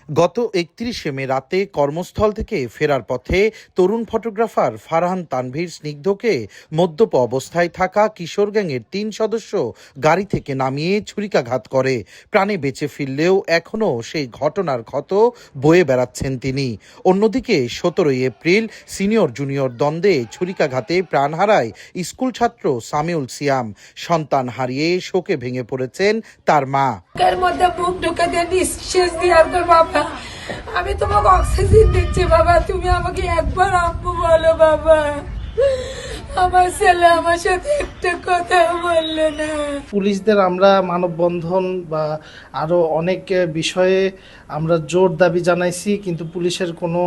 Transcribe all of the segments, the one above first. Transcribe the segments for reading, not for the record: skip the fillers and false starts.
গত ৩১শে মে রাতে কর্মস্থল থেকে ফেরার পথে তরুণ ফটোগ্রাফার ফারহান তানভীর স্নিগ্ধকে মদ্যপ অবস্থায় থাকা কিশোর গ্যাংয়ের ৩ সদস্য গাড়ি থেকে নামিয়ে ছুরিকাঘাত করে। প্রাণে বেঁচে ফিরলেও এখনও সেই ঘটনার ক্ষত বয়ে বেড়াচ্ছেন তিনি। অন্যদিকে ১৭ই এপ্রিল সিনিয়র জুনিয়র দ্বন্দ্বে ছুরিকাঘাতে প্রাণ হারায় স্কুল ছাত্র সামিউল সিয়াম। সন্তান হারিয়ে শোকে ভেঙে পড়েছেন তার মা। আমি তোমাকে অক্সিজেন দিচ্ছি বাবা, তুমি আমাকে একবার আব্বু বলো বাবা। আমার ছেলে আমার সাথে একটা কথা বললো না। পুলিশদের আমরা মানববন্ধন বা আরো অনেক বিষয়ে আমরা জোর দাবি জানাইছি, কিন্তু পুলিশের কোনো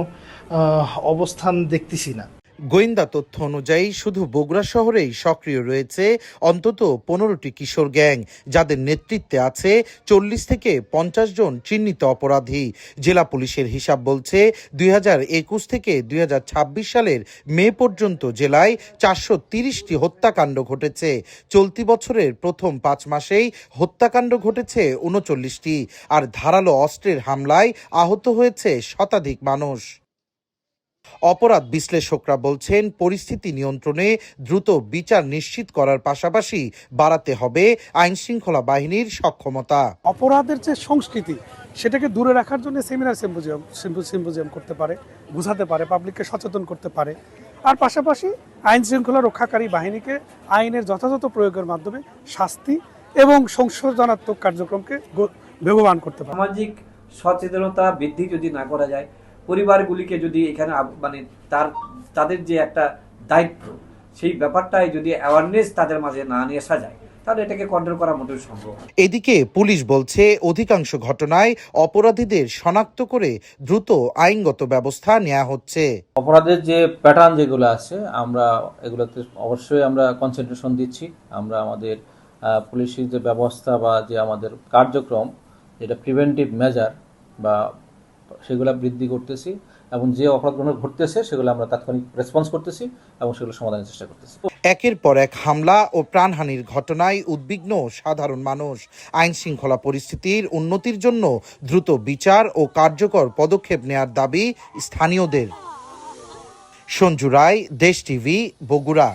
অবস্থান দেখতেছি না। গোয়েন্দা তথ্য অনুযায়ী শুধু বগুড়া শহরেই সক্রিয় রয়েছে অন্তত ১৫টি কিশোর গ্যাং, যাদের নেতৃত্বে আছে ৪০ থেকে ৫০ জন চিহ্নিত অপরাধী। জেলা পুলিশের হিসাব বলছে ২০২১ থেকে ২০২৬ সালের মে পর্যন্ত জেলায় ৪৩০টি হত্যাকাণ্ড ঘটেছে। চলতি বছরের প্রথম ৫ মাসেই হত্যাকাণ্ড ঘটেছে ৩৯টি, আর ধারালো অস্ত্রের হামলায় আহত হয়েছে শতাধিক মানুষ। অপরাধ বিশ্লেষকরা বলছেন, পরিস্থিতি নিয়ন্ত্রণে দ্রুত বিচার নিশ্চিত করার পাশাপাশি বাড়াতে হবে আইনশৃঙ্খলা বাহিনীর সক্ষমতা। অপরাধের যে সংস্কৃতি সেটাকে দূরে রাখার জন্য সেমিনার সিম্পোজিয়াম করতে পারে, বোঝাতে পারে, পাবলিককে সচেতন করতে পারে। আর পাশাপাশি আইন শৃঙ্খলা রক্ষাকারী বাহিনীকে আইনের যথাযথ প্রয়োগের মাধ্যমে শাস্তি এবং সংশোধনাত্মক কার্যক্রমকে বেগবান করতে পারে। সামাজিক সচেতনতা বৃদ্ধি যদি না করা যায়, পরিবারগুলিকে যদি এখানে তাদের যে একটা দায়িত্ব, সেই ব্যাপারটাই যদি অ্যাওয়ারনেস তাদের মাঝে না নিয়ে আসা যায়, তাহলে এটাকে কন্ট্রোল করা মোটেও সম্ভব। এদিকে পুলিশ বলছে, অধিকাংশ ঘটনায় অপরাধীদের শনাক্ত করে দ্রুত আইনগত ব্যবস্থা নেওয়া হচ্ছে। অপরাধের যে প্যাটার্ন যেগুলো আছে, আমরা এগুলোতে অবশ্যই আমরা কনসেন্ট্রেশন দিচ্ছি। আমরা আমাদের পুলিশের যে ব্যবস্থা বা যে আমাদের কার্যক্রম, যেটা প্রিভেন্টিভ মেজার বা সেগুলো বৃদ্ধি করতেছি, এবং যে অপরাধগুলো ঘটতেছে সেগুলো আমরা তাৎক্ষণিক রেসপন্স করতেছি এবং সেগুলো সমাধানের চেষ্টা করতেছি। একের পর এক হামলা ও প্রাণহানির ঘটনায় উদ্বিগ্ন সাধারণ মানুষ। আইন শৃঙ্খলা পরিস্থিতির উন্নতির জন্য দ্রুত বিচার ও কার্যকর পদক্ষেপ নেয়ার দাবি স্থানীয়দের। সঞ্জু রায়, দেশ টিভি, বগুড়া।